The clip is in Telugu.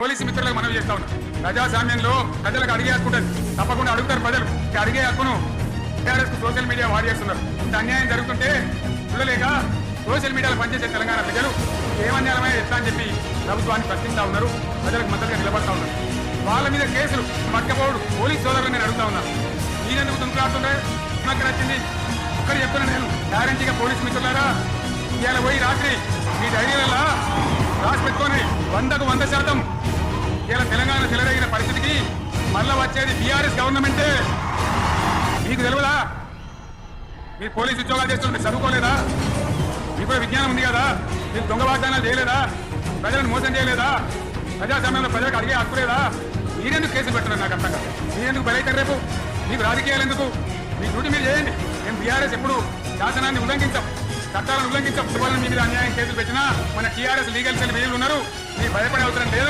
పోలీసు మిత్రులకు మనవి చేస్తా ఉన్నాం. ప్రజాస్వామ్యంలో ప్రజలకు అడిగే హక్కు ఉంటుంది, తప్పకుండా అడుగుతారు ప్రజలు. అడిగే హక్కును టీఆర్ఎస్ సోషల్ మీడియా వారియర్స్ ఉన్నారు. ఇంత అన్యాయం జరుగుతుంటే చూడలేక సోషల్ మీడియాలో పనిచేసే తెలంగాణ ప్రజలు ఏమన్యాయమే ఎట్లా అని చెప్పి ప్రభుత్వాన్ని ప్రశ్నిస్తా ఉన్నారు, ప్రజలకు మద్దతుగా నిలబడతా ఉన్నారు. వాళ్ళ మీద కేసులు పట్టకపోవడు పోలీస్ సోదరులు నేను అడుగుతా ఉన్నాను. ఈయనెందుకు దుంకులాడుతుండే నాకు నచ్చింది ఒక్కరు చెప్తున్నా, నేను గ్యారంటీగా పోలీసు మిత్రులారా ఇవాళ పోయి రాత్రి మీ డైరీలలో రాసి పెట్టుకొని 100% ఇలా తెలంగాణ చెలరేగిన పరిస్థితికి మళ్ళా వచ్చేది టీఆర్ఎస్ గవర్నమెంటే. మీకు తెలియదా? మీరు పోలీసు ఉద్యోగాలు చేస్తుంటే చదువుకోలేదా? మీకు విజ్ఞానం ఉంది కదా? మీరు దొంగ వాగ్దానాలు చేయలేదా? ప్రజలను మోసం చేయలేదా? ప్రజాస్వామ్యంలో ప్రజలకు అడిగే హక్కు లేదా? మీరెందుకు కేసులు పెట్టున్నారు? నాకు అర్థం కాదు. మీరెందుకు బలైతారు? రేపు మీకు రాజకీయాలు ఎందుకు? మీ డ్యూటీ మీరు చేయండి. మేము టీఆర్ఎస్ ఎప్పుడు శాసనాన్ని ఉల్లంఘించాం, చట్టాలను ఉల్లంఘించాం. మీ మీద అన్యాయం కేసులు పెట్టినా మన టీఆర్ఎస్ లీగల్ సెల్ వీళ్ళు ఉన్నారు. మీకు భయపడే అవసరం లేదు.